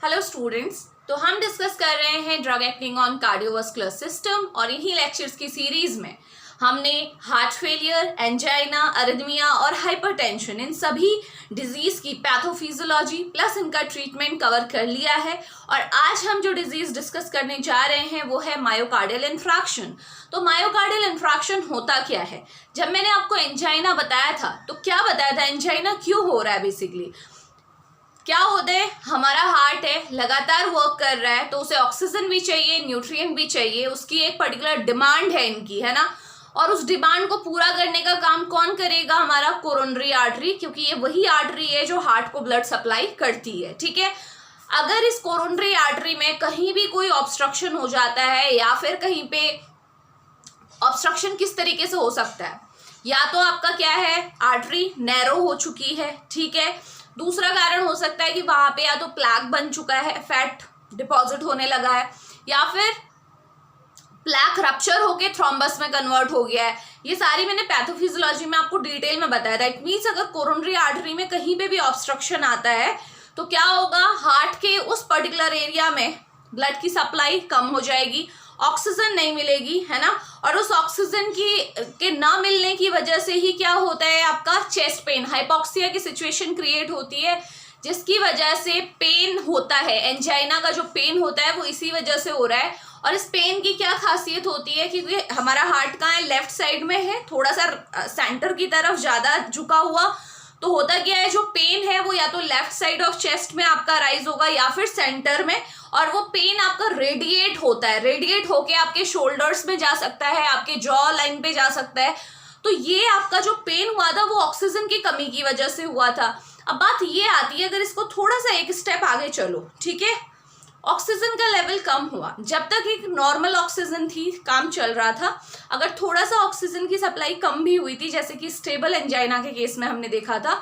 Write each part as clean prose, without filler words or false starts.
Hello students, तो हम discuss कर रहे हैं drug acting on cardiovascular system और इन्हीं लेक्चर्स की सीरीज में हमने हार्ट फेलियर, एंजाइना, अरिथमिया और हाइपरटेंशन इन सभी डिजीज की पैथोफिजियोलॉजी प्लस इनका ट्रीटमेंट कवर कर लिया है। और आज हम जो डिजीज डिस्कस करने जा रहे हैं वो है मायोकार्डियल इन्फ्रैक्शन। तो मायोकार्डियल इन्फ्रैक्शन होता क्या है? जब मैंने आपको एंजाइना बताया था तो क्या बताया था, एंजाइना क्यों हो रहा है? बेसिकली क्या होता है, हमारा हार्ट है, लगातार वर्क कर रहा है तो उसे ऑक्सीजन भी चाहिए, न्यूट्रिएंट भी चाहिए, उसकी एक पर्टिकुलर डिमांड है इनकी, है ना। और उस डिमांड को पूरा करने का काम कौन करेगा? हमारा कोरोनरी आर्टरी, क्योंकि ये वही आर्टरी है जो हार्ट को ब्लड सप्लाई करती है। ठीक है, अगर इस कोरोनरी आर्टरी में कहीं भी कोई ऑब्स्ट्रक्शन हो जाता है या फिर कहीं पे ऑब्स्ट्रक्शन किस तरीके से हो सकता है, या तो आपका क्या है, आर्टरी नैरो हो चुकी है, ठीक है। दूसरा कारण हो सकता है कि वहां पे या तो प्लैक बन चुका है, फैट डिपॉजिट होने लगा है, या फिर प्लैक रप्चर होके थ्रोम्बस में कन्वर्ट हो गया है। ये सारी मैंने पैथोफिजियोलॉजी में आपको डिटेल में बताया था। इट मीन्स अगर कोरोनरी आर्टरी में कहीं पे भी ऑब्स्ट्रक्शन आता है तो क्या होगा, हार्ट के उस पर्टिकुलर एरिया में ब्लड की सप्लाई कम हो जाएगी, ऑक्सीजन नहीं मिलेगी, है ना। और उस ऑक्सीजन के ना मिलने की वजह से ही क्या होता है, आपका चेस्ट पेन, हाइपोक्सिया की सिचुएशन क्रिएट होती है, जिसकी वजह से पेन होता है। एंजाइना का जो पेन होता है वो इसी वजह से हो रहा है। और इस पेन की क्या खासियत होती है, क्योंकि हमारा हार्ट कहाँ है, लेफ्ट साइड में है, थोड़ा सा सेंटर की तरफ ज्यादा झुका हुआ, तो होता क्या है, जो पेन है वो या तो लेफ्ट साइड ऑफ चेस्ट में आपका राइज होगा या फिर सेंटर में, और वो पेन आपका रेडिएट होता है, रेडिएट होके आपके शोल्डर्स में जा सकता है, आपके जॉ लाइन पे जा सकता है। तो ये आपका जो पेन हुआ था वो ऑक्सीजन की कमी की वजह से हुआ था। अब बात ये आती है, अगर इसको थोड़ा सा एक स्टेप आगे चलो, ठीक है, ऑक्सीजन का लेवल कम हुआ, जब तक एक नॉर्मल ऑक्सीजन थी, काम चल रहा था, अगर थोड़ा सा ऑक्सीजन की सप्लाई कम भी हुई थी, जैसे कि स्टेबल एंजाइना के केस में हमने देखा था,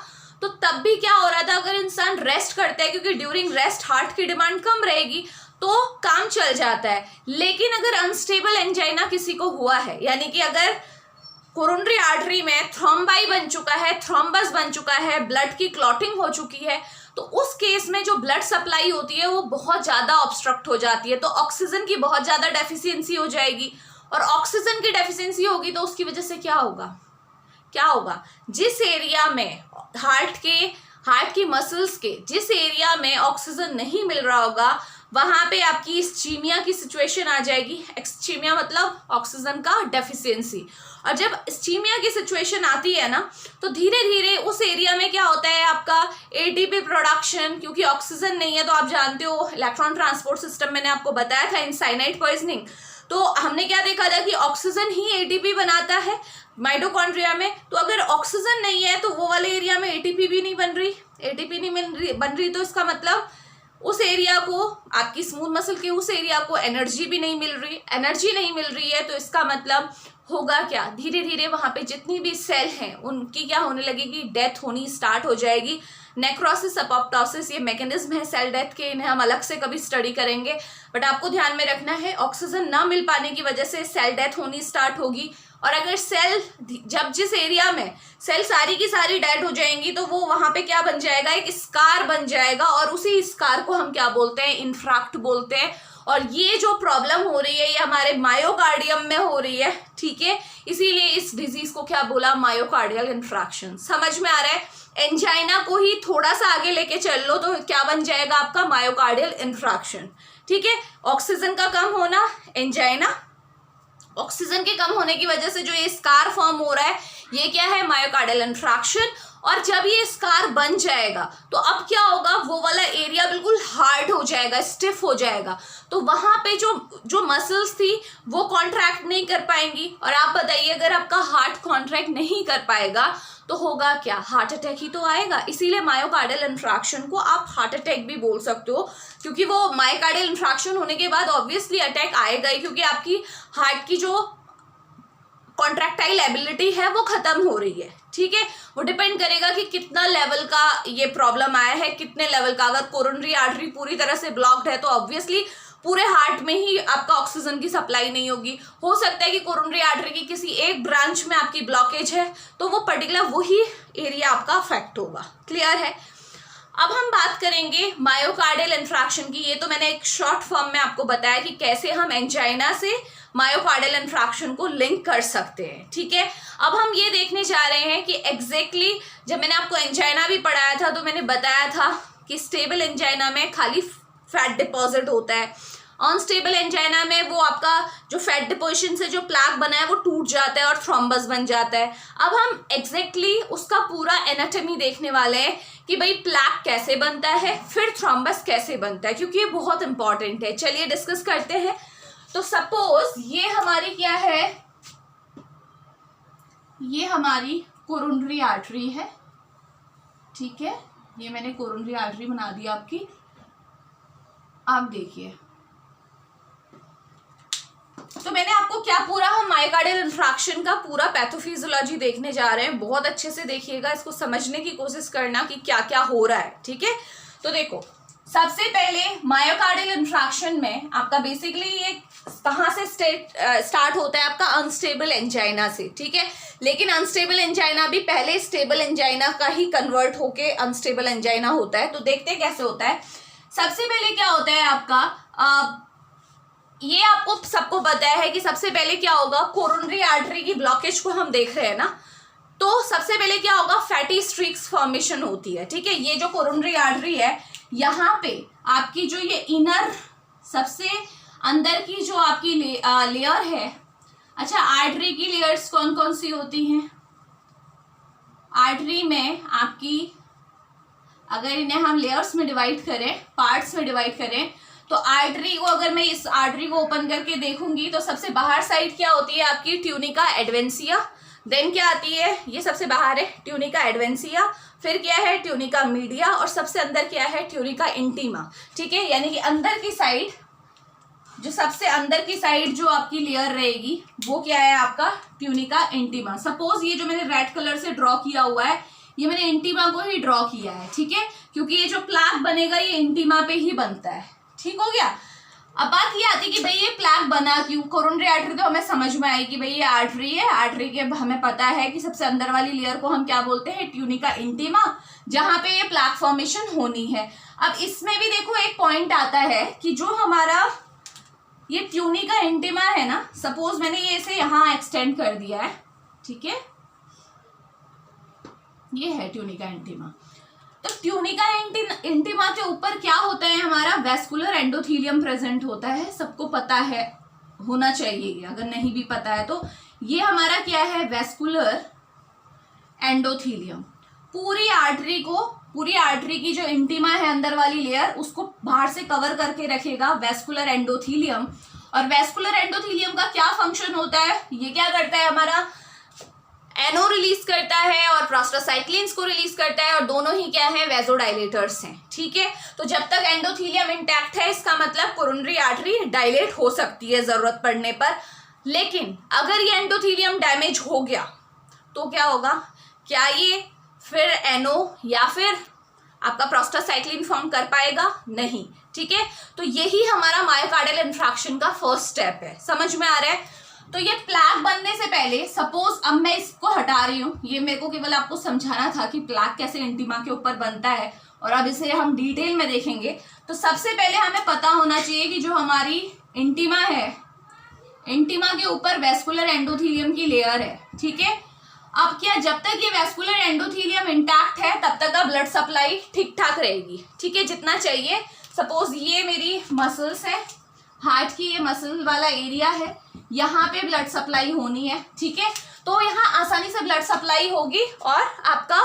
तो तब भी क्या हो रहा था, अगर इंसान रेस्ट करता है, क्योंकि ड्यूरिंग रेस्ट हार्ट की डिमांड कम रहेगी, तो काम चल जाता है। लेकिन अगर अनस्टेबल एंजाइना किसी को हुआ है, यानी कि अगर कोरोनरी आर्टरी में थ्रोम्बाई बन चुका है, थ्रोम्बस बन चुका है, ब्लड की क्लॉटिंग हो चुकी है, तो उस केस में जो ब्लड सप्लाई होती है वो बहुत ज़्यादा ऑब्स्ट्रक्ट हो जाती है, तो ऑक्सीजन की बहुत ज़्यादा डेफिशिएंसी हो जाएगी। और ऑक्सीजन की डेफिशिएंसी होगी तो उसकी वजह से क्या होगा, जिस एरिया में हार्ट की मसल्स के जिस एरिया में ऑक्सीजन नहीं मिल रहा होगा, वहां पे आपकी इस्चीमिया की सिचुएशन आ जाएगी। इस्चीमिया मतलब ऑक्सीजन का डेफिशिएंसी। और जब इस्चीमिया की सिचुएशन आती है ना, तो धीरे धीरे उस एरिया में क्या होता है, आपका एटीपी प्रोडक्शन, क्योंकि ऑक्सीजन नहीं है, तो आप जानते हो इलेक्ट्रॉन ट्रांसपोर्ट सिस्टम मैंने आपको बताया था इन साइनाइड पॉइजनिंग, तो हमने क्या देखा था कि ऑक्सीजन ही एटीपी बनाता है माइटोकॉन्ड्रिया में। तो अगर ऑक्सीजन नहीं है तो वो वाले एरिया में एटीपी भी नहीं बन रही, बन रही, तो इसका मतलब उस एरिया को, आपकी स्मूथ मसल के उस एरिया को एनर्जी भी नहीं मिल रही, एनर्जी नहीं मिल रही है, तो इसका मतलब होगा क्या, धीरे धीरे वहां पे जितनी भी सेल हैं उनकी क्या होने लगेगी, डेथ होनी स्टार्ट हो जाएगी। नेक्रोसिस, अपोप्टोसिस, ये मैकेनिज्म है सेल डेथ के, इन्हें हम अलग से कभी स्टडी करेंगे, बट आपको ध्यान में रखना है ऑक्सीजन ना मिल पाने की वजह से सेल डेथ होनी स्टार्ट होगी। और अगर सेल, जब जिस एरिया में सेल सारी की सारी डेड हो जाएंगी, तो वो वहां पे क्या बन जाएगा, एक स्कार बन जाएगा, और उसी स्कार को हम क्या बोलते हैं, इन्फ्राक्ट बोलते हैं। और ये जो प्रॉब्लम हो रही है ये हमारे मायोकार्डियम में हो रही है, ठीक है, इसीलिए इस डिजीज को क्या बोला, मायोकार्डियल इन्फ्रैक्शन। समझ में आ रहा है? एंजाइना को ही थोड़ा सा आगे लेके चल लो तो क्या बन जाएगा आपका, मायोकार्डियल इन्फ्रैक्शन, ठीक है। ऑक्सीजन का कम होना, एंजाइना, ऑक्सीजन के कम होने की वजह से जो ये स्कार फॉर्म हो रहा है, ये क्या है, मायोकार्डियल इन्फ्रैक्शन। और जब ये स्कार बन जाएगा तो अब क्या होगा, वो वाला एरिया बिल्कुल हार्ड हो जाएगा, स्टिफ हो जाएगा, तो वहां पे जो मसल्स थी वो कॉन्ट्रैक्ट नहीं कर पाएंगी। और आप बताइए, अगर आपका हार्ट कॉन्ट्रैक्ट नहीं कर पाएगा तो होगा क्या, हार्ट अटैक ही तो आएगा। इसीलिए मायोकार्डियल इन्फ्रैक्शन को आप हार्ट अटैक भी बोल सकते हो, क्योंकि वो मायोकार्डियल इन्फ्रैक्शन होने के बाद ऑब्वियसली अटैक आएगा ही, क्योंकि आपकी हार्ट की जो कॉन्ट्रैक्टाइल एबिलिटी है वो खत्म हो रही है, ठीक है। वो डिपेंड करेगा कि कितना लेवल का ये प्रॉब्लम आया है, कितने लेवल का। अगर कोरोनरी आर्टरी पूरी तरह से ब्लॉक्ड है तो ऑब्वियसली पूरे हार्ट में ही आपका ऑक्सीजन की सप्लाई नहीं होगी। हो सकता है कि कोरोनरी आर्टरी की किसी एक ब्रांच में आपकी ब्लॉकेज है, तो वो पर्टिकुलर वही एरिया आपका अफेक्ट होगा। क्लियर है? अब हम बात करेंगे मायोकार्डियल इंफ्रैक्शन की। ये तो मैंने एक शॉर्ट फॉर्म में आपको बताया कि कैसे हम एंजाइना से मायोकार्डियल इंफ्रैक्शन को लिंक कर सकते हैं, ठीक है। अब हम ये देखने जा रहे हैं कि एग्जैक्टली जब मैंने आपको एंजाइना भी पढ़ाया था तो मैंने बताया था कि स्टेबल एंजाइना में खाली फैट डिपॉजिट होता है, अनस्टेबल एंजाइना में वो आपका जो फैट डिपोजिशन से जो प्लाक बना है वो टूट जाता है और थ्रोम्बस बन जाता है। अब हम एग्जैक्टली उसका पूरा एनाटॉमी देखने वाले हैं कि भाई प्लाक कैसे बनता है, फिर थ्रोम्बस कैसे बनता है, क्योंकि ये बहुत इंपॉर्टेंट है। चलिए डिस्कस करते हैं। तो सपोज ये हमारी क्या है, ये हमारी कोरोनरी आर्टरी है, ठीक है। ये मैंने कोरोनरी आर्टरी बना दी आपकी। आप देखिए, तो मैंने आपको क्या पूरा हम मायोकार्डियल इंफ्रैक्शन का पूरा पैथोफिजियोलॉजी देखने जा रहे हैं। बहुत अच्छे से देखिएगा, इसको समझने की कोशिश करना कि क्या क्या हो रहा है, ठीक है। तो देखो, सबसे पहले मायोकार्डियल इंफ्रैक्शन में आपका बेसिकली ये कहाँ से स्टार्ट होता है, आपका अनस्टेबल एंजाइना से, ठीक है। लेकिन अनस्टेबल एंजाइना भी पहले स्टेबल एंजाइना का ही कन्वर्ट होके अनस्टेबल एंजाइना होता है। तो देखते हैं कैसे होता है। सबसे पहले क्या होता है आपका, ये आपको सबको पता है कि सबसे पहले क्या होगा, कोरोनरी आर्टरी की ब्लॉकेज को हम देख रहे हैं ना, तो सबसे पहले क्या होगा, फैटी स्ट्रीक्स फॉर्मेशन होती है, ठीक है। ये जो कोरोनरी आर्टरी है, यहाँ पे आपकी जो ये इनर सबसे अंदर की जो आपकी लेयर है, अच्छा आर्टरी की लेयर्स कौन कौन सी होती हैं, आर्टरी में आपकी अगर इन्हें हम लेयर्स में डिवाइड करें, पार्ट्स में डिवाइड करें, तो आर्टरी को अगर मैं इस आर्टरी को ओपन करके देखूंगी तो सबसे बाहर साइड क्या होती है आपकी ट्यूनिका एडवेंसिया, देन क्या आती है, ये सबसे बाहर है ट्यूनिका एडवेंसिया, फिर क्या है ट्यूनिका मीडिया, और सबसे अंदर क्या है ट्यूनिका इंटीमा, ठीक है। यानी कि अंदर की साइड, जो सबसे अंदर की साइड जो आपकी लेयर रहेगी वो क्या है आपका ट्यूनिका इंटीमा। सपोज ये जो मैंने रेड कलर से ड्रॉ किया हुआ है, ये मैंने इंटीमा को ही ड्रॉ किया है, ठीक है, क्योंकि ये जो प्लाक बनेगा ये इंटीमा पे ही बनता है, ठीक हो गया। अब बात ये आती है कि भाई ये प्लाक बना क्यों, कोरोनरी आर्टरी तो हमें समझ में आई कि भाई ये आर्टरी है, आर्टरी के हमें पता है कि सबसे अंदर वाली लेयर को हम क्या बोलते हैं, ट्यूनिका इंटीमा, जहां पे ये प्लाक फॉर्मेशन होनी है। अब इसमें भी देखो एक पॉइंट आता है कि जो हमारा ये ट्यूनिका इंटीमा है ना, सपोज मैंने ये इसे यहाँ एक्सटेंड कर दिया है, ठीक है, ये है ट्यूनिका इंटीमा। तो ट्यूनिका इंटीमा के ऊपर क्या होता है, हमारा वेस्कुलर एंडोथीलियम प्रेजेंट होता है, सबको पता है, होना चाहिए, अगर नहीं भी पता है तो। ये हमारा क्या है, वेस्कुलर एंडोथीलियम। पूरी आर्टरी की जो इंटीमा है अंदर वाली लेयर, उसको बाहर से कवर करके रखेगा वेस्कुलर एंडोथीलियम। और वेस्कुलर एंडोथीलियम का क्या फंक्शन होता है, ये क्या करता है, हमारा एनो रिलीज करता है और प्रोस्टासाइक्लिन्स को रिलीज करता है, और दोनों ही क्या है, वेजोडाइलेटर्स हैं, ठीक है। तो जब तक एंडोथीलियम इंटैक्ट है, इसका मतलब कोरोनरी आर्टरी डायलेट हो सकती है जरूरत पड़ने पर। लेकिन अगर ये एंडोथीलियम डैमेज हो गया तो क्या होगा, क्या ये फिर एनो या फिर आपका प्रोस्टासाइक्लिन फॉर्म कर पाएगा, नहीं, ठीक है। तो यही हमारा मायोकार्डियल इंफ्रैक्शन का फर्स्ट स्टेप है, समझ में आ रहा है। तो ये प्लाक बनने से पहले, सपोज अब मैं इसको हटा रही हूँ, ये मेरे को केवल आपको समझाना था कि प्लाक कैसे इंटीमा के ऊपर बनता है, और अब इसे हम डिटेल में देखेंगे। तो सबसे पहले हमें पता होना चाहिए कि जो हमारी इंटीमा है, इंटीमा के ऊपर वेस्कुलर एंडोथीलियम की लेयर है, ठीक है। अब क्या, जब तक ये वेस्कुलर एंडोथीलियम इंटैक्ट है तब तक का ब्लड सप्लाई ठीक ठाक रहेगी, ठीक है, जितना चाहिए। सपोज ये मेरी मसल्स है, हार्ट की ये मसल वाला एरिया है, यहाँ पे ब्लड सप्लाई होनी है, ठीक है। तो यहाँ आसानी से ब्लड सप्लाई होगी और आपका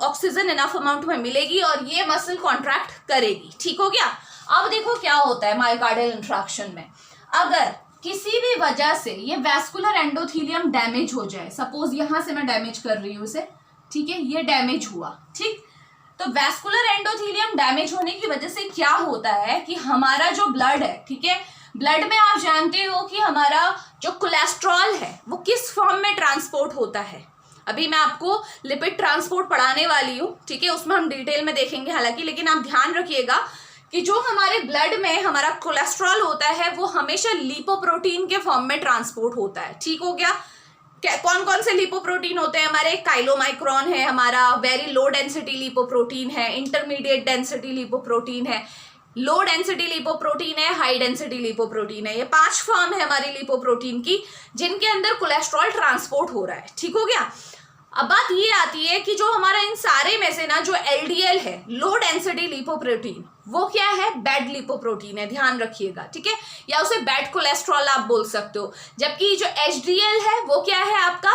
ऑक्सीजन इनफ अमाउंट में मिलेगी और ये मसल कॉन्ट्रैक्ट करेगी, ठीक हो गया। अब देखो क्या होता है मायोकार्डियल इंफ्रैक्शन में, अगर किसी भी वजह से ये वेस्कुलर एंडोथीलियम डैमेज हो जाए, सपोज यहाँ से मैं डैमेज कर रही हूँ इसे, ठीक है, ये डैमेज हुआ, ठीक। तो वेस्कुलर एंडोथीलियम डैमेज होने की वजह से क्या होता है कि हमारा जो ब्लड है, ठीक है, ब्लड में आप जानते हो कि हमारा जो कोलेस्ट्रॉल है वो किस फॉर्म में ट्रांसपोर्ट होता है। अभी मैं आपको लिपिड ट्रांसपोर्ट पढ़ाने वाली हूँ, ठीक है, उसमें हम डिटेल में देखेंगे हालांकि, लेकिन आप ध्यान रखिएगा कि जो हमारे ब्लड में हमारा कोलेस्ट्रॉल होता है वो हमेशा लिपोप्रोटीन के फॉर्म में ट्रांसपोर्ट होता है, ठीक हो गया। कौन कौन से लिपोप्रोटीन होते हैं हमारे? काइलोमाइक्रोन है हमारा, वेरी लो डेंसिटी लिपोप्रोटीन है, इंटरमीडिएट डेंसिटी लिपोप्रोटीन है, लो डेंसिटी लिपोप्रोटीन है, हाई डेंसिटी लिपोप्रोटीन है। ये 5 फॉर्म है हमारी लिपोप्रोटीन की जिनके अंदर कोलेस्ट्रॉल ट्रांसपोर्ट हो रहा है। ठीक हो गया। अब बात ये आती है कि जो हमारा इन सारे में से ना जो एलडीएल है, लो डेंसिटी लिपोप्रोटीन, वो क्या है? बैड लिपोप्रोटीन है, ध्यान रखिएगा। ठीक है, या उसे बैड कोलेस्ट्रॉल आप बोल सकते हो। जबकि जो एचडीएल है वो क्या है आपका?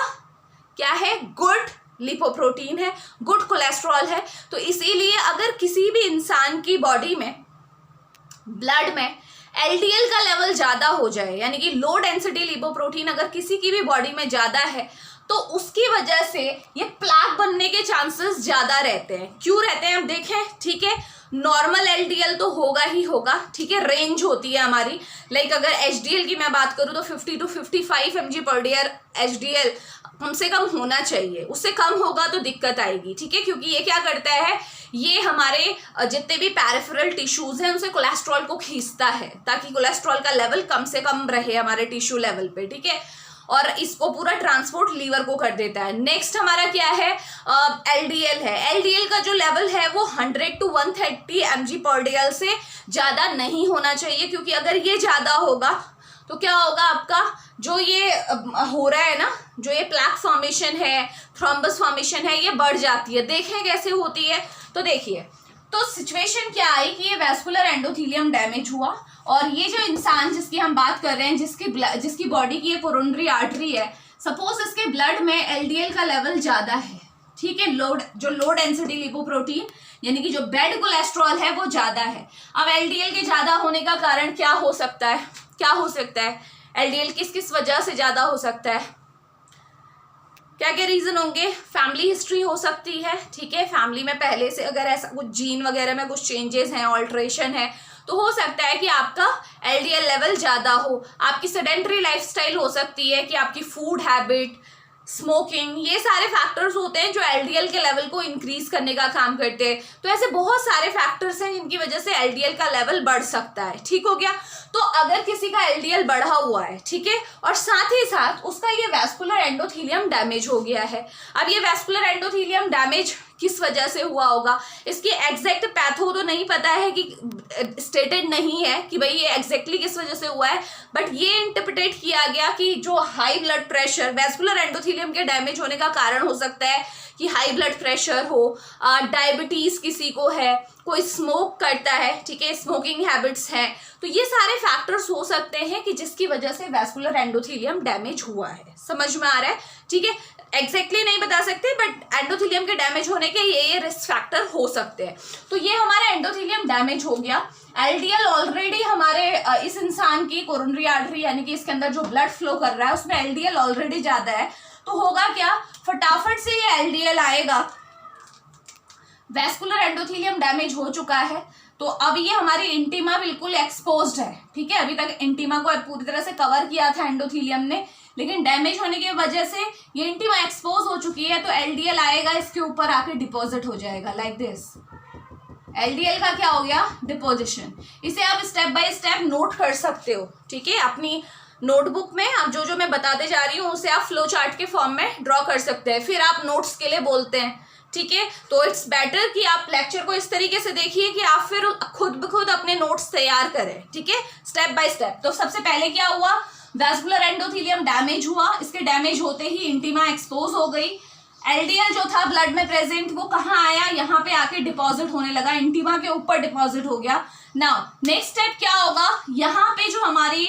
क्या है? गुड लिपोप्रोटीन है, गुड कोलेस्ट्रॉल है। तो इसीलिए अगर किसी भी इंसान की बॉडी में, ब्लड में एलडीएल का लेवल ज्यादा हो जाए, यानी कि लो डेंसिटी लिपोप्रोटीन अगर किसी की भी बॉडी में ज्यादा है, तो उसकी वजह से ये प्लाक बनने के चांसेस ज्यादा रहते हैं। क्यों रहते हैं? अब देखें। ठीक है, नॉर्मल एलडीएल तो होगा ही होगा। ठीक है, रेंज होती है हमारी। लाइक अगर एचडीएल की मैं बात करूँ तो 50 to 55 mg per day HDL कम से कम होना चाहिए। उससे कम होगा तो दिक्कत आएगी। ठीक है, क्योंकि ये क्या करता है, ये हमारे जितने भी पैरिफेरल टिश्यूज हैं उनसे कोलेस्ट्रॉल को खींचता है, ताकि कोलेस्ट्रॉल का लेवल कम से कम रहे हमारे टिश्यू लेवल पे। ठीक है, और इसको पूरा ट्रांसपोर्ट लीवर को कर देता है। नेक्स्ट हमारा क्या है? एलडीएल है। एलडीएल का जो लेवल है वो 100 to 130 mg पर डे से ज़्यादा नहीं होना चाहिए, क्योंकि अगर ये ज़्यादा होगा तो क्या होगा आपका, जो ये हो रहा है ना, जो ये प्लैक फॉर्मेशन है, थ्रोम्बस फॉर्मेशन है, ये बढ़ जाती है। देखें कैसे होती है। तो देखिए, तो सिचुएशन क्या आई कि ये वैस्कुलर एंडोथेलियम डैमेज हुआ, और ये जो इंसान जिसकी हम बात कर रहे हैं, जिसकी बॉडी की ये कोरोनरी आर्टरी है, सपोज इसके ब्लड में एलडीएल का लेवल ज़्यादा है। ठीक है, जो लो डेंसिटी लिपोप्रोटीन यानी कि जो बैड कोलेस्ट्रॉल है वो ज़्यादा है। अब एलडीएल के ज़्यादा होने का कारण क्या हो सकता है? क्या हो सकता है? एलडीएल किस किस वजह से ज़्यादा हो सकता है? क्या क्या रीज़न होंगे? फैमिली हिस्ट्री हो सकती है। ठीक है, फैमिली में पहले से अगर ऐसा कुछ जीन वगैरह में कुछ चेंजेस हैं, ऑल्ट्रेशन है, तो हो सकता है कि आपका एलडीएल लेवल ज़्यादा हो। आपकी सेडेंटरी लाइफस्टाइल हो सकती है, कि आपकी फूड हैबिट, स्मोकिंग, ये सारे फैक्टर्स होते हैं जो एलडीएल के लेवल को इंक्रीज करने का काम करते हैं। तो ऐसे बहुत सारे फैक्टर्स हैं जिनकी वजह से एलडीएल का लेवल बढ़ सकता है। ठीक हो गया। तो अगर किसी का एलडीएल बढ़ा हुआ है, ठीक है, और साथ ही साथ उसका ये वैस्कुलर एंडोथेलियम डैमेज हो गया है। अब ये वैस्कुलर एंडोथेलियम डैमेज किस वजह से हुआ होगा, इसकी एग्जैक्ट पैथो तो नहीं पता है, कि स्टेटेड नहीं है कि भाई ये एग्जैक्टली किस वजह से हुआ है, बट ये इंटरप्रेट किया गया कि जो high blood pressure, vascular endothelium के डैमेज होने का कारण हो सकता है कि हाई ब्लड प्रेशर हो, डायबिटीज़ किसी को है, कोई स्मोक करता है, ठीक है, स्मोकिंग हैबिट्स हैं, तो ये सारे फैक्टर्स हो सकते हैं कि जिसकी वजह से वैस्कुलर एंडोथेलियम डैमेज हुआ है। समझ में आ रहा है? ठीक है, एग्जैक्टली नहीं बता सकते, बट एंडोथेलियम के डैमेज होने के ये रिस्क फैक्टर हो सकते हैं। तो ये हमारा एंडोथेलियम डैमेज हो गया। एलडीएल ऑलरेडी हमारे इस इंसान की कोरोनरी आर्टरी यानी कि इसके अंदर जो ब्लड फ्लो कर रहा है उसमें एलडीएल ऑलरेडी ज़्यादा है, तो होगा क्या, फटाफट से ये एलडीएल आएगा। वैस्कुलर एंडोथेलियम डैमेज हो चुका है, तो अब ये हमारी इंटीमा बिल्कुल एक्सपोज्ड है। ठीक है, अभी तक इंटीमा को पूरी तरह से कवर किया था एंडोथेलियम ने, लेकिन डैमेज होने की वजह से ये इंटीमा एक्सपोज हो चुकी है, तो एलडीएल आएगा, इसके ऊपर आके डिपॉजिट हो जाएगा लाइक दिस। एलडीएल का क्या हो गया, डिपोजिशन। इसे आप स्टेप बाय स्टेप नोट कर सकते हो। ठीक है, अपनी नोटबुक में आप जो जो मैं बताते जा रही हूँ उसे आप फ्लो चार्ट के फॉर्म में ड्रॉ कर सकते हैं, फिर आप नोट्स के लिए बोलते हैं। ठीक है, तो इट्स बेटर कि आप लेक्चर को इस तरीके से देखिए कि आप फिर खुद ब खुद अपने नोट्स तैयार करें। ठीक है, स्टेप बाय स्टेप। तो सबसे पहले क्या हुआ, वैस्कुलर एंडोथेलियम डैमेज हुआ, इसके डैमेज होते ही इंटीमा एक्सपोज हो गई। एलडीएल जो था ब्लड में प्रेजेंट वो कहाँ आया, यहाँ पे आके डिपॉजिट होने लगा, इंटीमा के ऊपर डिपॉजिट हो गया। नाउ नेक्स्ट स्टेप क्या होगा, यहाँ पे जो हमारी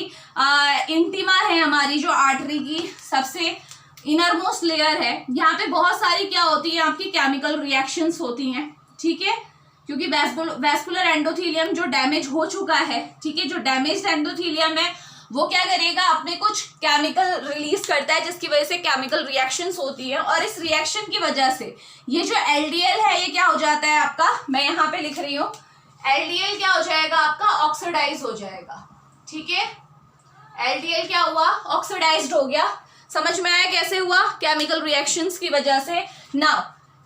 इंटीमा है, हमारी जो आर्टरी की सबसे इनर मोस्ट लेयर है, यहाँ पे बहुत सारी क्या होती है, आपकी केमिकल रिएक्शंस होती हैं। ठीक है, क्योंकि वैस्कुलर एंडोथेलियम जो डैमेज हो चुका है, ठीक है, जो डैमेज्ड एंडोथेलियम है वो क्या करेगा, अपने कुछ केमिकल रिलीज करता है, जिसकी वजह से केमिकल रिएक्शंस होती है, और इस रिएक्शन की वजह से ये जो एलडीएल है ये क्या हो जाता है आपका, मैं यहाँ पे लिख रही हूँ, एलडीएल क्या हो जाएगा आपका, ऑक्सीडाइज हो जाएगा। ठीक है, एलडीएल क्या हुआ, ऑक्सीडाइज्ड हो गया। समझ में आया कैसे हुआ, केमिकल रिएक्शंस की वजह से। नाउ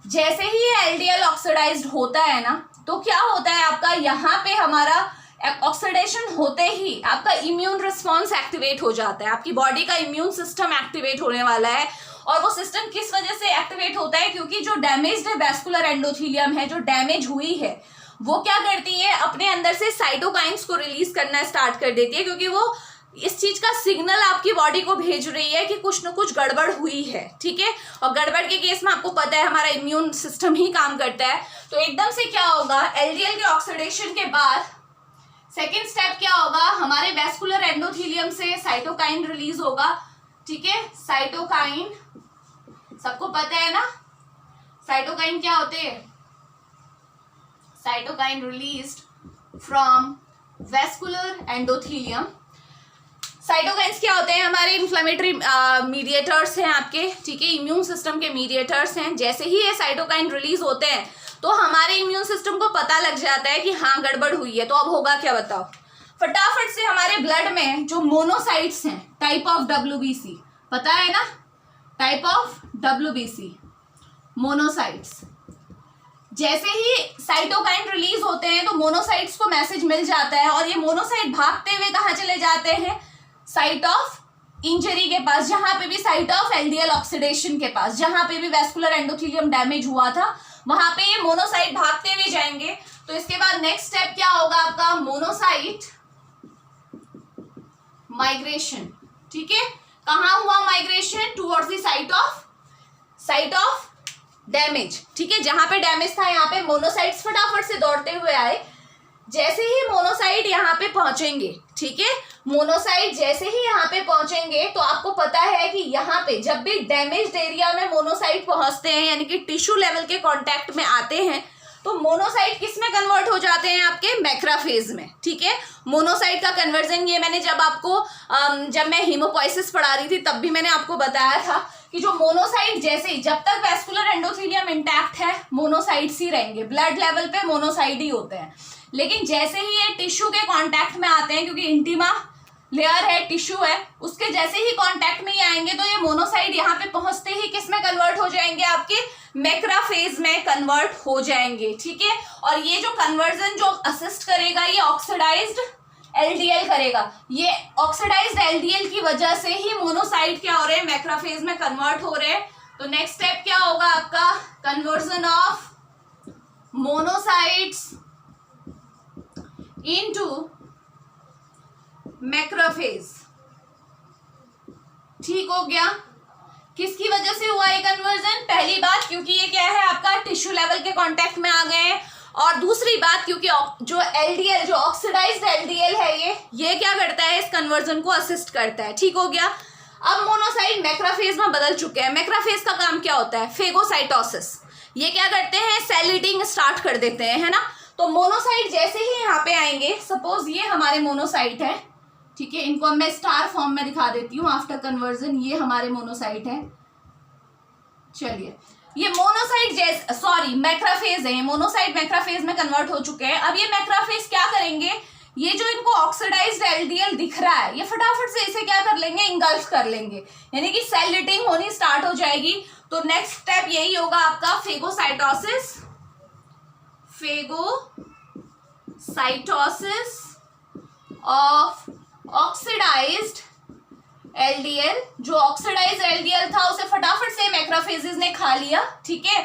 जैसे ही ये एलडीएल ऑक्सीडाइज्ड होता है ना, तो क्या होता है आपका, यहाँ पे हमारा ऑक्सीडेशन होते ही आपका इम्यून रिस्पॉन्स एक्टिवेट हो जाता है, आपकी बॉडी का इम्यून सिस्टम एक्टिवेट होने वाला है। और वो सिस्टम किस वजह से एक्टिवेट होता है, क्योंकि जो डैमेज्ड वैस्कुलर एंडोथेलियम है, जो डैमेज हुई है, वो क्या करती है, अपने अंदर से साइटोकाइन्स को रिलीज करना स्टार्ट कर देती है, क्योंकि वो इस चीज का सिग्नल आपकी बॉडी को भेज रही है कि कुछ न कुछ गड़बड़ हुई है, ठीक है। और गड़बड़ के केस में आपको पता है हमारा इम्यून सिस्टम ही काम करता है। तो एकदम से क्या होगा, एलडीएल के ऑक्सीडेशन के बाद सेकेंड स्टेप क्या होगा, हमारे वैस्कुलर एंडोथेलियम से साइटोकाइन रिलीज होगा, ठीक है। साइटोकाइन सबको पता है ना, साइटोकाइन क्या होते हैं, cytokine released from vascular endothelium. Cytokines क्या होते हैं, हमारे इन्फ्लेमेटरी मीडिएटर्स हैं आपके, ठीक है, इम्यून सिस्टम के मीडिएटर्स हैं। जैसे ही ये साइटोकाइन रिलीज होते हैं तो हमारे इम्यून सिस्टम को पता लग जाता है कि हाँ गड़बड़ हुई है। तो अब होगा क्या बताओ, फटाफट से हमारे ब्लड में जो मोनोसाइट्स हैं, टाइप ऑफ WBC, पता है ना, टाइप ऑफ WBC मोनोसाइट्स, जैसे ही साइटोकाइन रिलीज होते हैं तो मोनोसाइट्स को मैसेज मिल जाता है और ये मोनोसाइट भागते हुए कहाँ चले जाते हैं, साइट ऑफ इंजरी के पास, जहां पे भी साइट ऑफ एलडीएल ऑक्सीडेशन के पास, जहां पे भी वैस्कुलर एंडोथेलियम डैमेज हुआ था वहां पे ये मोनोसाइट भागते हुए जाएंगे। तो इसके बाद नेक्स्ट स्टेप क्या होगा आपका, मोनोसाइट माइग्रेशन, ठीक है। कहां हुआ migration, towards the site of damage, ठीक है। जहां पे डैमेज था यहाँ पे मोनोसाइट्स फटाफट से दौड़ते हुए आए। जैसे ही मोनोसाइट यहाँ पे पहुंचेंगे, ठीक है, मोनोसाइट जैसे ही यहाँ पे पहुंचेंगे तो आपको पता है कि यहाँ पे जब भी डैमेज्ड एरिया में मोनोसाइट पहुंचते हैं, यानी कि टिश्यू लेवल के कांटेक्ट में आते हैं, तो मोनोसाइट किस में कन्वर्ट हो जाते हैं, आपके मैक्रोफेज में, ठीक है। मोनोसाइट का कन्वर्जन ये मैंने जब मैं हीमोपोइसिस पढ़ा रही थी तब भी मैंने आपको बताया था कि जो मोनोसाइट जैसे ही, जब तक वैस्कुलर एंडोथेलियम इंटैक्ट है मोनोसाइट्स ही रहेंगे, ब्लड लेवल पे मोनोसाइट ही होते हैं। लेकिन जैसे ही ये टिश्यू के कांटेक्ट में आते हैं, क्योंकि इंटीमा लेयर है, टिश्यू है, उसके जैसे ही कांटेक्ट में ही आएंगे तो ये मोनोसाइट यहाँ पे पहुंचते ही किस में कन्वर्ट हो जाएंगे, आपके मैक्रोफेज में कन्वर्ट हो जाएंगे, ठीक है। और ये जो कन्वर्जन जो असिस्ट करेगा ये ऑक्सीडाइज्ड एलडीएल करेगा। ये ऑक्सीडाइज्ड एलडीएल की वजह से ही मोनोसाइट क्या हो रहे हैं, मैक्रोफेज में कन्वर्ट हो रहे हैं। तो नेक्स्ट स्टेप क्या होगा आपका, conversion of monocytes into macrophage, ठीक हो गया। किसकी वजह से हुआ ये कन्वर्जन, पहली बात क्योंकि ये क्या है आपका टिश्यू लेवल के कांटेक्ट में आ गए हैं, और दूसरी बात क्योंकि जो एलडीएल, जो ऑक्सीडाइज्ड एलडीएल है ये क्या करता है, इस कन्वर्जन को असिस्ट करता है, ठीक हो गया। अब मोनोसाइट मैक्रोफेज में बदल चुके हैं। मैक्रोफेज का काम क्या होता है, फेगोसाइटोसिस, ये क्या करते हैं, सेल ईटिंग स्टार्ट कर देते हैं, है ना। तो मोनोसाइट जैसे ही यहाँ पे आएंगे, सपोज ये हमारे मोनोसाइट है, ठीक है, इनको मैं स्टार फॉर्म में दिखा देती हूँ आफ्टर कन्वर्जन, ये हमारे मोनोसाइट है। चलिए, ये मोनोसाइट मैक्रोफेज है, ये मोनोसाइट मैक्रोफेज में कन्वर्ट हो चुके हैं। अब ये मैक्रोफेज क्या करेंगे, ये जो इनको ऑक्सीडाइज्ड एलडीएल दिख रहा है ये फटाफट से इसे क्या कर लेंगे, इंगल्फ कर लेंगे, यानी कि सेल ईटिंग होनी स्टार्ट हो जाएगी। तो नेक्स्ट स्टेप यही होगा आपका, फेगोसाइटोसिस ऑफ ऑक्सीडाइज्ड एलडीएल। जो ऑक्सीडाइज्ड एलडीएल था उसे फटाफट से मैक्रोफेजेस ने खा लिया, ठीक है।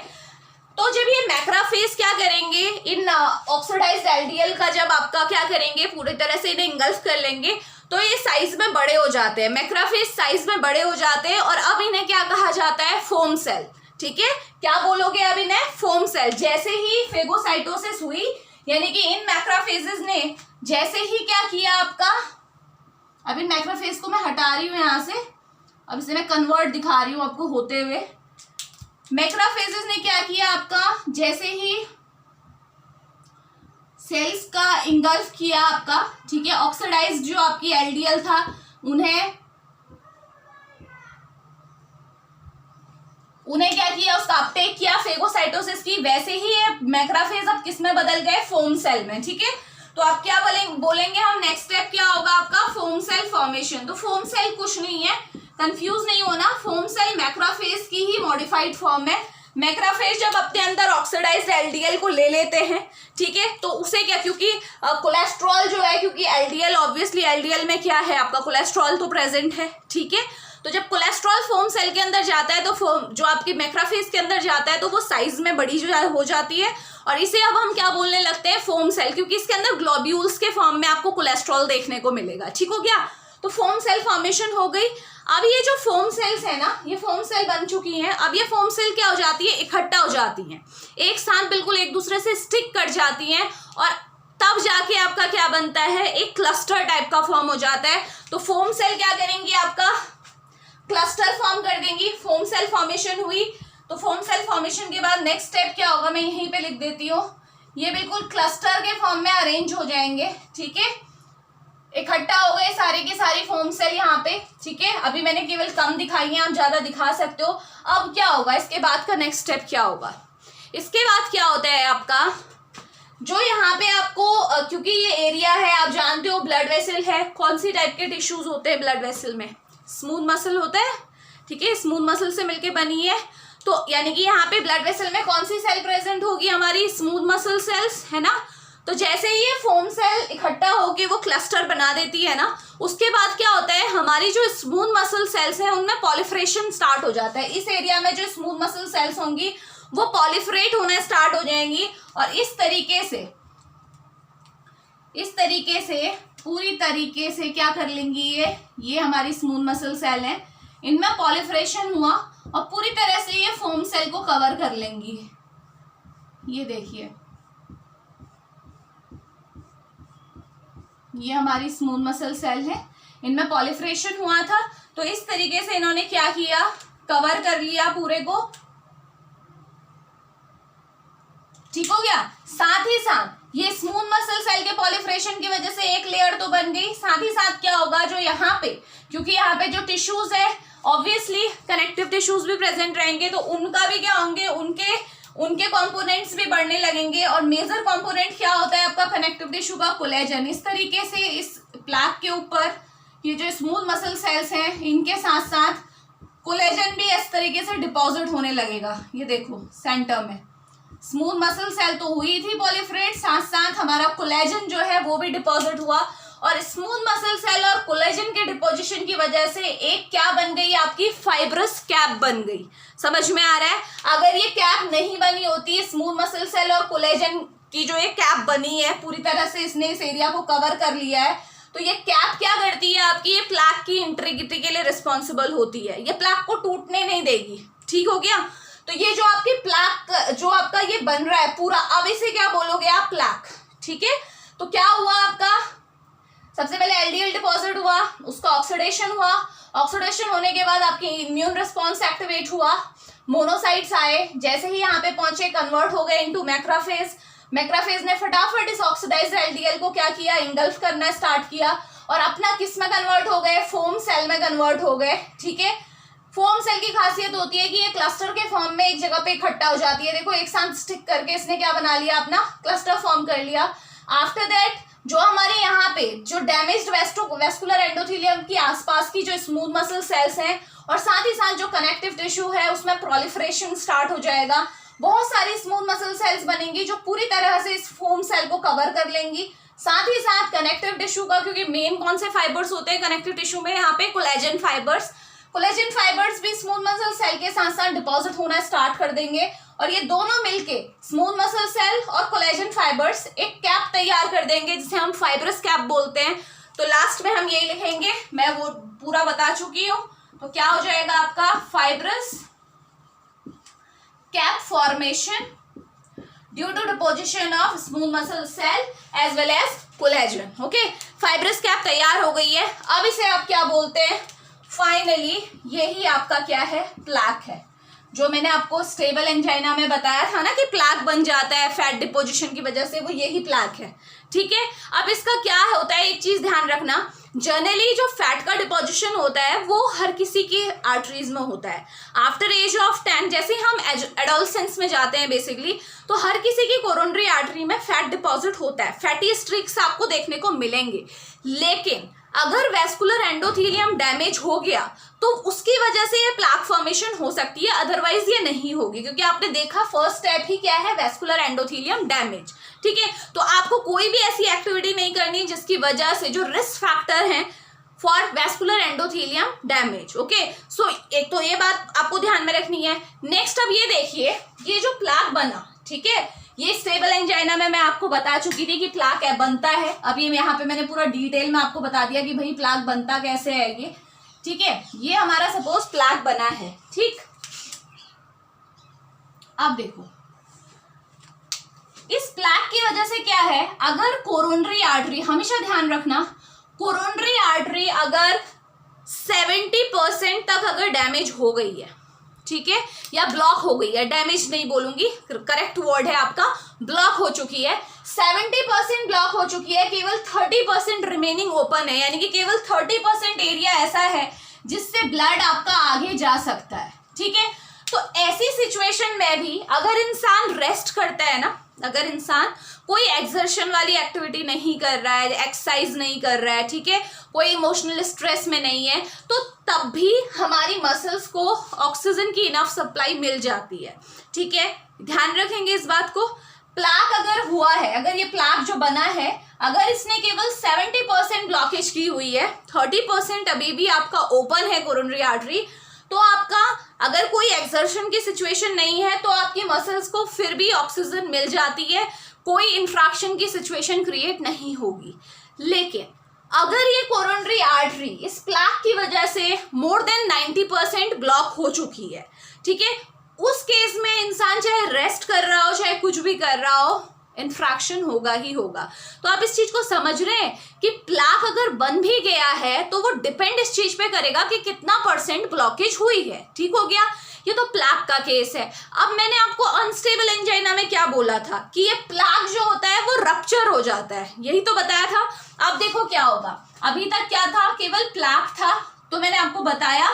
तो जब ये मैक्रोफेज क्या करेंगे, इन ऑक्सीडाइज्ड एलडीएल का जब आपका क्या करेंगे, पूरी तरह से इन्हें इंगल्फ कर लेंगे, तो ये साइज में बड़े हो जाते हैं, मैक्रोफेज साइज में बड़े हो जाते हैं, और अब इन्हें क्या कहा जाता है, फोम सेल, ठीक है। क्या बोलोगे अब इन्हें, फोम सेल। जैसे ही फेगोसाइटोसिस हुई, यानी कि इन मैक्रोफेजेस ने जैसे ही क्या किया आपका, अब इन मैक्रोफेज को मैं हटा रही हूँ यहाँ से, अब इसे मैं कन्वर्ट दिखा रही हूँ आपको होते हुए। मैक्रोफेजेस ने क्या किया आपका, जैसे ही सेल्स का इंगल्फ किया आपका, ठीक है, ऑक्सीडाइज्ड जो आपकी एलडीएल था उन्हें क्या किया, उसका अपटेक किया फेगोसाइटोसिस की, वैसे ही ये मैक्रोफेज अब किस में बदल गए, फोम सेल में, ठीक है। तो आप क्या बोलेंगे हम, नेक्स्ट स्टेप क्या होगा आपका, फोम सेल फॉर्मेशन। तो फोम सेल कुछ नहीं है, कंफ्यूज नहीं होना, फोम सेल मैक्रोफेज की ही मॉडिफाइड फॉर्म है। मैक्रोफेज जब अपने अंदर ऑक्सीडाइज्ड एलडीएल को ले लेते हैं, ठीक है, तो उसे क्या, क्योंकि कोलेस्ट्रॉल जो है, क्योंकि एलडीएल ऑब्वियसली एलडीएल में क्या है आपका कोलेस्ट्रॉल तो प्रेजेंट है, ठीक है, तो जब कोलेस्ट्रॉल फोम सेल के अंदर जाता है तो फोम जो आपकी मैक्रोफेज के अंदर जाता है तो वो साइज में बड़ी जो हो जाती है और इसे अब हम क्या बोलने लगते हैं, फोम सेल, क्योंकि इसके अंदर ग्लोब्यूल्स के फॉर्म में आपको कोलेस्ट्रॉल देखने को मिलेगा। ठीक हो गया, तो फोम सेल फॉर्मेशन हो गई। अब ये जो फोम सेल्स है ना, ये फोम सेल बन चुकी हैं। अब ये फोम सेल क्या हो जाती है, इकट्ठा हो जाती हैं, एक साथ बिल्कुल एक दूसरे से स्टिक कर जाती हैं और तब जाके आपका क्या बनता है, एक क्लस्टर टाइप का फॉर्म हो जाता है। तो फोम सेल क्या करेंगी, आपका क्लस्टर फॉर्म कर देंगी। फोम सेल फॉर्मेशन हुई, तो फोम सेल फॉर्मेशन के बाद नेक्स्ट स्टेप क्या होगा, मैं यहीं पे लिख देती हूँ, ये बिल्कुल क्लस्टर के फॉर्म में अरेंज हो जाएंगे। ठीक है, इकट्ठा हो गए सारे के सारी फोम सेल यहाँ पे। ठीक है, अभी मैंने केवल कम दिखाई है, आप ज्यादा दिखा सकते हो। अब क्या होगा, इसके बाद का नेक्स्ट स्टेप क्या होगा, इसके बाद क्या होता है आपका, जो यहाँ पे आपको क्योंकि ये एरिया है, आप जानते हो ब्लड वेसल है, कौन सी टाइप के टिश्यूज होते हैं ब्लड वेसल में, स्मूथ मसल होता है। ठीक है, स्मूथ मसल से मिलके बनी है, तो यानी कि यहाँ पे ब्लड वेसल में कौन सी सेल प्रेजेंट होगी, हमारी स्मूथ मसल सेल्स, है ना। तो जैसे ही ये फोम सेल इकट्ठा होके वो क्लस्टर बना देती है ना, उसके बाद क्या होता है, हमारी जो स्मूथ मसल सेल्स हैं उनमें पॉलिफरेशन स्टार्ट हो जाता है। इस एरिया में जो स्मूथ मसल सेल्स होंगी वो पॉलिफरेट होना स्टार्ट हो जाएंगी और इस तरीके से पूरी तरीके से क्या कर लेंगी, ये हमारी स्मूथ मसल सेल है, इनमें पॉलिफरेशन हुआ और पूरी तरह से ये फोम सेल को कवर कर लेंगी। ये देखिए, ये हमारी स्मूथ मसल सेल है, इनमें पॉलिफरेशन हुआ था, तो इस तरीके से इन्होंने क्या किया, कवर कर लिया पूरे को। ठीक हो गया, साथ ही साथ ये स्मूथ मसल सेल के पॉलिफरेशन की वजह से एक लेयर तो बन गई, साथ ही साथ क्या होगा, जो यहाँ पे, क्योंकि यहाँ पे जो टिश्यूज है ऑब्वियसली कनेक्टिव टिश्यूज भी प्रेजेंट रहेंगे, तो उनका भी क्या होंगे, उनके कंपोनेंट्स भी बढ़ने लगेंगे। और मेजर कंपोनेंट क्या होता है आपका कनेक्टिव टिश्यू का, कोलेजन। इस तरीके से इस प्लाक के ऊपर ये जो स्मूथ मसल सेल्स हैं इनके साथ साथ कोलेजन भी इस तरीके से डिपॉजिट होने लगेगा। ये देखो सेंटर में स्मूथ मसल सेल तो हुई थी पॉलिफरेट, साथ साथ हमारा कोलेजन जो है वो भी डिपॉजिट हुआ और स्मूथ मसल सेल और कोलेजन के डिपोजिशन की वजह से एक क्या बन गई, आपकी फाइब्रस कैप बन गई। समझ में आ रहा है, अगर ये कैप नहीं बनी होती, स्मूथ मसल सेल और कोलेजन की जो ये कैप बनी है पूरी तरह से इसने इस एरिया को कवर कर लिया है, तो ये कैप क्या करती है आपकी, ये प्लाक की इंटीग्रिटी के लिए रिस्पॉन्सिबल होती है, ये प्लाक को टूटने नहीं देगी। ठीक हो गया, तो ये जो आपकी प्लाक जो आपका ये बन रहा है पूरा, अब इसे क्या बोलोगे आप, प्लाक। ठीक है, तो क्या हुआ आपका, सबसे पहले एलडीएल डिपॉजिट हुआ, उसका ऑक्सीडेशन हुआ, ऑक्सीडेशन होने के बाद आपकी इम्यून रिस्पॉन्स एक्टिवेट हुआ, मोनोसाइट्स आए, जैसे ही यहाँ पे पहुंचे कन्वर्ट हो गए इनटू मैक्रोफेज। मैक्रोफेज ने फटाफट इस ऑक्सीडाइज्ड एलडीएल को क्या किया, इंगल्फ करना स्टार्ट किया और अपना किस में कन्वर्ट हो गए, फोम सेल में कन्वर्ट हो गए। ठीक है, फोम सेल की खासियत होती है कि ये क्लस्टर के फॉर्म में एक जगह पे इकट्ठा हो जाती है। देखो एक साथ स्टिक करके इसने क्या बना लिया, अपना क्लस्टर फॉर्म कर लिया। आफ्टर दैट जो हमारे यहाँ पे जो डैमेज्ड वेस्कुलर एंडोथेलियम की आसपास की जो स्मूथ मसल सेल्स हैं और साथ ही साथ जो कनेक्टिव टिश्यू है उसमें प्रोलिफरेशन स्टार्ट हो जाएगा। बहुत सारी स्मूथ मसल सेल्स बनेंगी जो पूरी तरह से इस फोम सेल को कवर कर लेंगी। साथ ही साथ कनेक्टिव टिश्यू का, क्योंकि मेन कौन से फाइबर्स होते हैं कनेक्टिव टिश्यू में, यहाँ पे कोलेजन फाइबर्स भी स्मूथ मसल सेल के साथ साथ डिपॉजिट होना स्टार्ट कर देंगे और ये दोनों मिलके स्मूथ मसल सेल और कोलेजन फाइबर्स एक कैप तैयार कर देंगे जिसे हम फाइब्रस कैप बोलते हैं। तो लास्ट में हम यही लिखेंगे, मैं वो पूरा बता चुकी हूँ। तो क्या हो जाएगा आपका, fibrous cap formation due to deposition of smooth muscle cell as well as collagen. Okay, fibrous cap तैयार हो गई है। अब इसे आप क्या बोलते हैं, फाइनली यही आपका क्या है, प्लाक है। जो मैंने आपको स्टेबल एंजाइना में बताया था ना कि प्लाक बन जाता है फैट डिपोजिशन की वजह से, वो यही प्लाक है। ठीक है, अब इसका क्या होता है, एक चीज ध्यान रखना, जनरली जो फैट का डिपोजिशन होता है वो हर किसी की आर्टरीज में होता है। आफ्टर एज ऑफ 10 जैसे हम एडोलसेंस में जाते हैं बेसिकली, तो हर किसी की कोरोनरी आर्टरी में फैट डिपॉजिट होता है, फैटी स्ट्रिक्स आपको देखने को मिलेंगे। लेकिन अगर वेस्कुलर एंडोथेलियम डैमेज हो गया तो उसकी वजह से ये प्लाक फॉर्मेशन हो सकती है, अदरवाइज ये नहीं होगी, क्योंकि आपने देखा फर्स्ट स्टेप ही क्या है, वेस्कुलर एंडोथेलियम डैमेज। ठीक है, तो आपको कोई भी ऐसी एक्टिविटी नहीं करनी जिसकी वजह से जो रिस्क फैक्टर हैं for vascular endothelium damage. Okay, so एक तो ये बात आपको ध्यान में रखनी है। नेक्स्ट अब ये देखिए, ये जो प्लाक बना, ठीक है, ये स्टेबल एंजाइना में मैं आपको बता चुकी थी कि प्लाक है बनता है। अब ये यहाँ पे मैंने पूरा डिटेल में आपको बता दिया कि भाई प्लाक बनता कैसे है ये। ठीक है, ये हमारा सपोज प्लाक बना है। ठीक, अब देखो इस प्लाक की वजह से क्या है, अगर कोरोनरी आर्टरी, हमेशा ध्यान रखना, कोरोनरी आर्टरी अगर 70% तक अगर डैमेज हो गई है, ठीक है, या ब्लॉक हो गई है, डैमेज नहीं बोलूंगी, करेक्ट वर्ड है आपका, ब्लॉक हो चुकी है, 70% ब्लॉक हो चुकी है, केवल 30% रिमेनिंग ओपन है, यानी कि केवल 30% एरिया ऐसा है जिससे ब्लड आपका आगे जा सकता है। ठीक है, तो ऐसी सिचुएशन में भी अगर इंसान रेस्ट करता है ना, अगर इंसान कोई एक्सर्शन वाली एक्टिविटी नहीं कर रहा है, एक्सरसाइज नहीं कर रहा है, ठीक है, कोई इमोशनल स्ट्रेस में नहीं है, तो तब भी हमारी मसल्स को ऑक्सीजन की इनफ सप्लाई मिल जाती है। ठीक है, ध्यान रखेंगे इस बात को। प्लाक अगर हुआ है, अगर ये प्लाक जो बना है, अगर इसने केवल 70% ब्लॉकेज की हुई है, 30% अभी भी आपका ओपन है कोरोनरी आर्टरी, तो आपका अगर कोई एक्सर्शन की सिचुएशन नहीं है तो आपकी मसल्स को फिर भी ऑक्सीजन मिल जाती है, कोई इंफ्रैक्शन की सिचुएशन क्रिएट नहीं होगी। लेकिन अगर ये कोरोनरी आर्टरी इस प्लाक की वजह से मोर देन 90% ब्लॉक हो चुकी है, ठीक है, उस केस में इंसान चाहे रेस्ट कर रहा हो चाहे कुछ भी कर रहा हो, इन्फ्रैक्शन होगा ही होगा। तो आप इस चीज को समझ रहे हैं कि प्लाक अगर बन भी गया है तो वो डिपेंड इस चीज पे करेगा कि कितना % ब्लॉकेज हुई है। ठीक हो गया, ये तो प्लाक का केस है। अब मैंने आपको अनस्टेबल एंजाइना में क्या बोला था कि ये प्लाक जो होता है वो रप्चर हो जाता है, यही तो बताया था। अब देखो क्या होगा, अभी तक क्या था, केवल प्लाक था, तो मैंने आपको बताया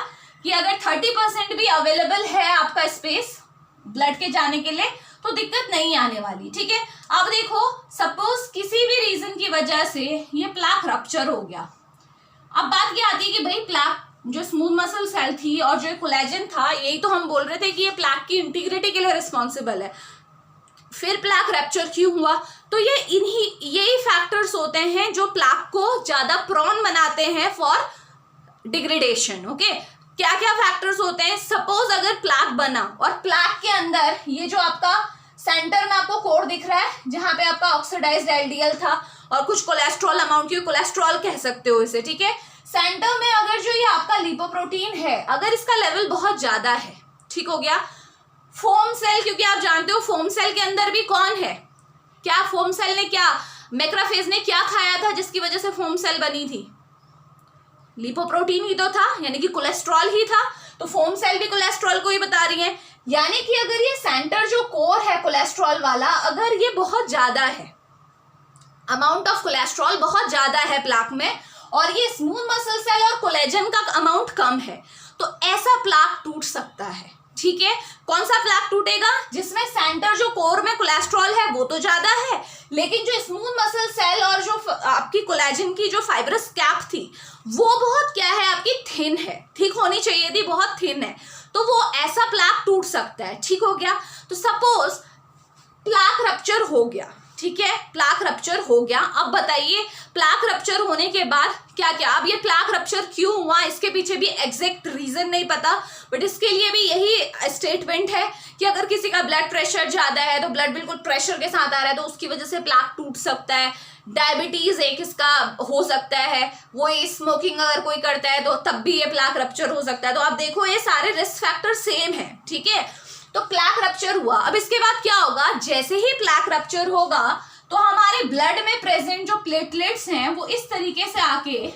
कि अगर 30% भी अवेलेबल है आपका स्पेस ब्लड के जाने के लिए तो दिक्कत नहीं आने वाली। ठीक है, अब देखो सपोज किसी भी रीजन की वजह से ये प्लाक रप्चर हो गया। अब बात क्या आती है कि भाई प्लाक जो स्मूथ मसल सेल थी और जो कोलेजन था, यही तो हम बोल रहे थे कि ये प्लाक की इंटीग्रिटी के लिए रिस्पॉन्सिबल है, फिर प्लाक रप्चर क्यों हुआ? तो ये यही फैक्टर्स होते हैं जो प्लाक को ज्यादा प्रोन बनाते हैं फॉर डिग्रेडेशन। ओके, क्या क्या फैक्टर्स होते हैं? सपोज अगर प्लाक बना और प्लाक के अंदर ये जो आपका सेंटर में आपको कोड दिख रहा है जहां पे आपका ऑक्सीडाइज्ड एलडीएल था और कुछ कोलेस्ट्रॉल अमाउंट की, कोलेस्ट्रॉल कह सकते हो इसे, ठीक है, सेंटर में अगर जो ये आपका लिपोप्रोटीन है अगर इसका लेवल बहुत ज्यादा है, ठीक हो गया, फोम सेल, क्योंकि आप जानते हो फोम सेल के अंदर भी कौन है, क्या फोम सेल ने क्या, मैक्रोफेज ने क्या खाया था जिसकी वजह से फोम सेल बनी थी? लिपोप्रोटीन ही तो था, यानी कि कोलेस्ट्रॉल ही था, तो फोम सेल भी कोलेस्ट्रॉल को ही बता रही है। यानी कि अगर ये सेंटर जो कोर है कोलेस्ट्रॉल वाला, अगर ये बहुत ज्यादा है, अमाउंट ऑफ कोलेस्ट्रॉल बहुत ज्यादा है प्लाक में, और ये स्मूथ मसल सेल और कोलेजन का अमाउंट कम है, तो ऐसा प्लाक टूट सकता है। ठीक है, कौन सा प्लाक टूटेगा? जिसमें सेंटर जो कोर में कोलेस्ट्रॉल है वो तो ज्यादा है, लेकिन जो स्मूथ मसल सेल और जो आपकी कोलेजन की जो फाइब्रस कैप थी वो बहुत क्या है, आपकी थिन है, ठीक होनी चाहिए थी, बहुत थिन है, तो वो ऐसा प्लाक टूट सकता है। ठीक हो गया, तो सपोज प्लाक रप्चर हो गया, ठीक है, प्लाक रप्चर हो गया। अब बताइए प्लाक रप्चर होने के बाद क्या क्या? अब ये प्लाक रप्चर क्यों हुआ, इसके पीछे भी एग्जैक्ट रीजन नहीं पता, बट इसके लिए भी यही स्टेटमेंट है कि अगर किसी का ब्लड प्रेशर ज्यादा है तो ब्लड बिल्कुल प्रेशर के साथ आ रहा है तो उसकी वजह से प्लाक टूट सकता है। डायबिटीज एक इसका हो सकता है, वो स्मोकिंग अगर कोई करता है तो तब भी ये प्लाक रप्चर हो सकता है। तो आप देखो ये सारे रिस्क फैक्टर सेम है। ठीक है, तो प्लाक रप्चर हुआ। अब इसके बाद क्या होगा, जैसे ही प्लाक रप्चर होगा तो हमारे ब्लड में प्रेजेंट जो प्लेटलेट्स हैं वो इस तरीके से आके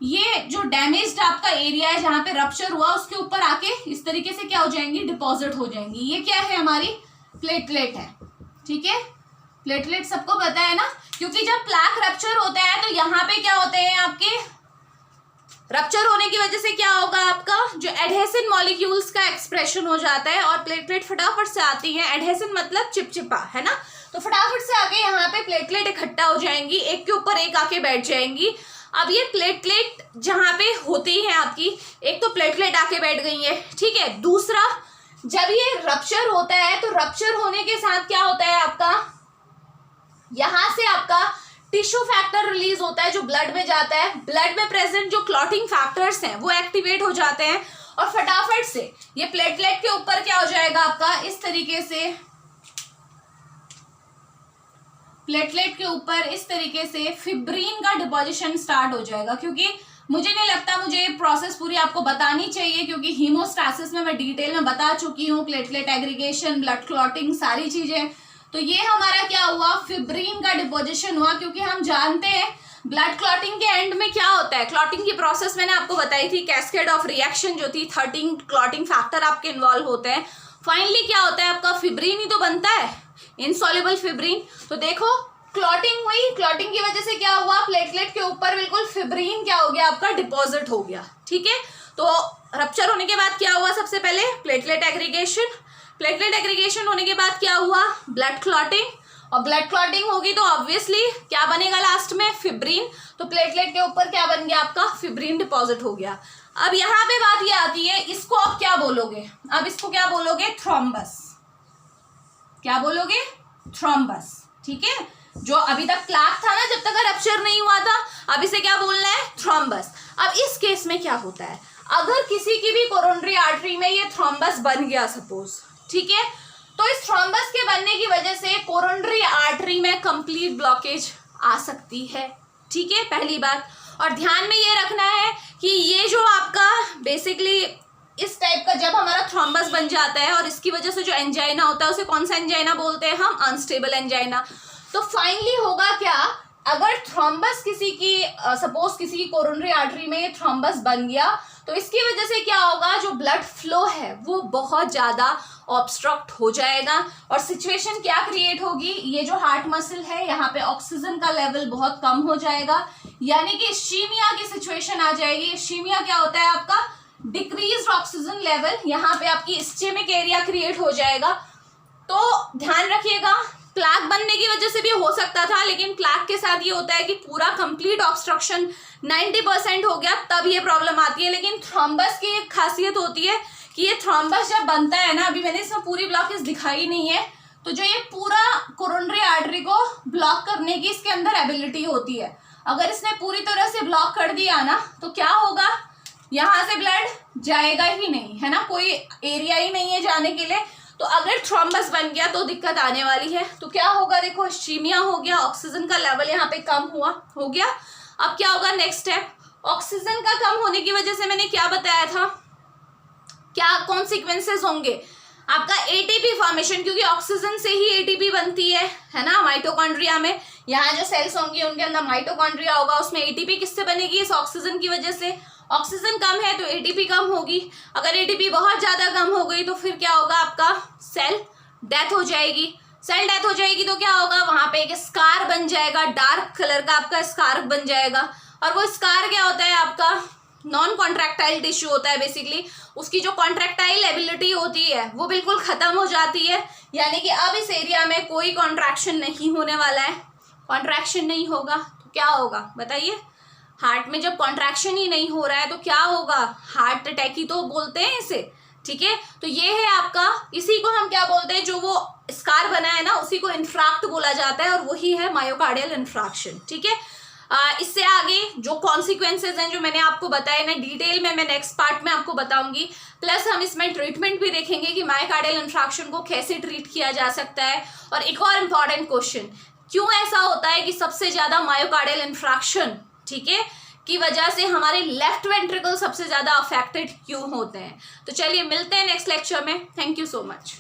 ये जो डैमेज्ड आपका एरिया है जहां पे रप्चर हुआ उसके ऊपर आके इस तरीके से क्या हो जाएंगी, डिपॉजिट हो जाएंगी। ये क्या है, हमारी प्लेटलेट है। ठीक है, प्लेटलेट सबको पता है ना, क्योंकि जब प्लाक रप्चर होता है तो यहाँ पे क्या होते हैं, आपके रप्चर होने की वजह से क्या होगा, आपका जो एडहेसिव मॉलिक्यूल्स का एक्सप्रेशन हो जाता है और प्लेटलेट फटाफट से आती है। एडहेसिव मतलब चिपचिपा, है ना, तो फटाफट से आके यहाँ पे प्लेटलेट इकट्ठा हो जाएंगी, एक के ऊपर एक आके बैठ जाएंगी। अब ये प्लेटलेट जहाँ पे होती है आपकी, एक तो प्लेटलेट आके बैठ गई है, ठीक है। दूसरा, जब ये रप्चर होता है तो रप्चर होने के साथ क्या होता है आपका, यहां से आपका टिश्यू फैक्टर रिलीज होता है जो ब्लड में जाता है। ब्लड में प्रेजेंट जो क्लॉटिंग फैक्टर्स हैं वो एक्टिवेट हो जाते हैं और फटाफट से ये प्लेटलेट के ऊपर क्या हो जाएगा आपका, इस तरीके से प्लेटलेट के ऊपर इस तरीके से फिब्रिन का डिपोजिशन स्टार्ट हो जाएगा। क्योंकि मुझे नहीं लगता मुझे ये प्रोसेस पूरी आपको बतानी चाहिए, क्योंकि हीमोस्टैसिस में मैं डिटेल में बता चुकी हूँ, प्लेटलेट एग्रीगेशन, ब्लड क्लॉटिंग, सारी चीजें। तो ये हमारा क्या हुआ, फिब्रिन का डिपोजिशन हुआ। क्योंकि हम जानते हैं ब्लड क्लॉटिंग के एंड में क्या होता है, क्लॉटिंग की प्रोसेस मैंने आपको बताई थी, कैस्केड ऑफ रिएक्शन जो थी, 13 क्लॉटिंग फैक्टर आपके इन्वॉल्व होते हैं। फाइनली क्या होता है आपका, फिब्रिन ही तो बनता है, इनसॉल्युबल फिब्रिन। तो देखो क्लॉटिंग हुई, क्लॉटिंग की वजह से क्या हुआ, प्लेटलेट के ऊपर बिल्कुल फिब्रिन क्या हो गया आपका, डिपॉजिट हो गया, ठीक है। तो रप्चर होने के बाद क्या हुआ, सबसे पहले प्लेटलेट एग्रीगेशन, प्लेटलेट एग्रीगेशन होने के बाद क्या हुआ, ब्लड क्लॉटिंग, और ब्लड क्लॉटिंग होगी तो ऑब्वियसली क्या बनेगा लास्ट में, फिब्रिन। तो प्लेटलेट के ऊपर क्या बन गया आपका, फिब्रिन डिपॉजिट हो गया। अब यहाँ पे बात ये आती है, इसको आप क्या बोलोगे, अब इसको क्या बोलोगे, थ्रोम्बस, क्या बोलोगे, थ्रोम्बस, ठीक है। जो अभी तक क्लैट था ना, जब तक रप्चर नहीं हुआ था, अब इसे क्या बोलना है, थ्रोम्बस। अब इस केस में क्या होता है, अगर किसी की भी कोरोनरी आर्टरी में ये थ्रोम्बस बन गया सपोज, ठीक है, तो इस थ्रोम्बस के बनने की वजह से कोरोनरी आर्टरी में कंप्लीट ब्लॉकेज आ सकती है, ठीक है, पहली बात। और ध्यान में ये रखना है कि ये जो आपका बेसिकली इस टाइप का जब हमारा थ्रोम्बस बन जाता है और इसकी वजह से जो एंजाइना होता है उसे कौन सा एंजाइना बोलते हैं हम, अनस्टेबल एंजाइना। तो फाइनली होगा क्या, अगर थ्रोम्बस किसी की सपोज किसी की कोरोनरी आर्टरी में थ्रोम्बस बन गया तो इसकी वजह से क्या होगा, जो ब्लड फ्लो है वो बहुत ज़्यादा ऑब्स्ट्रक्ट हो जाएगा और सिचुएशन क्या क्रिएट होगी, ये जो हार्ट मसल है यहाँ पे ऑक्सीजन का लेवल बहुत कम हो जाएगा, यानी कि इस्कीमिया की सिचुएशन आ जाएगी। इस्कीमिया क्या होता है आपका, डिक्रीज ऑक्सीजन लेवल, यहाँ पे आपकी इस्केमिक एरिया क्रिएट हो जाएगा। तो ध्यान रखिएगा, प्लैक बनने की वजह से भी हो सकता था, लेकिन प्लैक के साथ ये होता है कि पूरा कंप्लीट ऑब्स्ट्रक्शन 90% हो गया तब ये प्रॉब्लम आती है। लेकिन थ्रोम्बस की एक खासियत होती है कि ये थ्रोम्बस जब बनता है ना, अभी मैंने इसमें पूरी ब्लॉकेज दिखाई नहीं है, तो जो ये पूरा कोरोनरी आर्टरी को ब्लॉक करने की इसके अंदर एबिलिटी होती है। अगर इसने पूरी तरह से ब्लॉक कर दिया ना तो क्या होगा, यहाँ से ब्लड जाएगा ही नहीं, है ना, कोई एरिया ही नहीं है जाने के लिए। तो अगर थ्रोम्बस बन गया तो दिक्कत आने वाली है। तो क्या होगा, देखो इस्कीमिया हो गया, ऑक्सीजन का लेवल यहाँ पे कम हो गया। अब क्या होगा नेक्स्ट स्टेप, ऑक्सीजन का कम होने की वजह से मैंने क्या बताया था, क्या कॉन्सिक्वेंसेस होंगे आपका, एटीपी फॉर्मेशन, क्योंकि ऑक्सीजन से ही एटीपी बनती है ना, माइटोकॉन्ड्रिया में। यहाँ जो सेल्स होंगी उनके अंदर माइटोकॉन्ड्रिया होगा, उसमें एटीपी किससे बनेगी, इस ऑक्सीजन की वजह से। ऑक्सीजन कम है तो एटीपी कम होगी, अगर एटीपी बहुत ज़्यादा कम हो गई तो फिर क्या होगा आपका, सेल डेथ हो जाएगी। सेल डेथ हो जाएगी तो क्या होगा, वहाँ पे एक स्कार बन जाएगा, डार्क कलर का आपका स्कार बन जाएगा। और वो स्कार क्या होता है आपका, नॉन कॉन्ट्रैक्टाइल टिश्यू होता है बेसिकली, उसकी जो कॉन्ट्रैक्टाइल एबिलिटी होती है वो बिल्कुल ख़त्म हो जाती है, यानी कि अब इस एरिया में कोई कॉन्ट्रैक्शन नहीं होने वाला है। कॉन्ट्रैक्शन नहीं होगा तो क्या होगा बताइए, हार्ट में जब कॉन्ट्रैक्शन ही नहीं हो रहा है तो क्या होगा, हार्ट अटैक ही तो बोलते हैं इसे, ठीक है। तो ये है आपका, इसी को हम क्या बोलते हैं, जो वो स्कार बना है ना उसी को इन्फ्राक्ट बोला जाता है और वही है मायोकार्डियल इन्फ्राक्शन, ठीक है। इससे आगे जो कॉन्सिक्वेंसेज हैं जो मैंने आपको बताए ना डिटेल में, मैं नेक्स्ट पार्ट में आपको बताऊंगी। प्लस हम इसमें ट्रीटमेंट भी देखेंगे कि मायोकार्डियल इन्फ्राक्शन को कैसे ट्रीट किया जा सकता है। और एक और इम्पॉर्टेंट क्वेश्चन, क्यों ऐसा होता है कि सबसे ज़्यादा मायोकार्डियल इन्फ्राक्शन, ठीक है, की वजह से हमारे लेफ्ट वेंट्रिकल सबसे ज़्यादा अफेक्टेड क्यों होते हैं। तो चलिए मिलते हैं नेक्स्ट लेक्चर में। Thank you so much.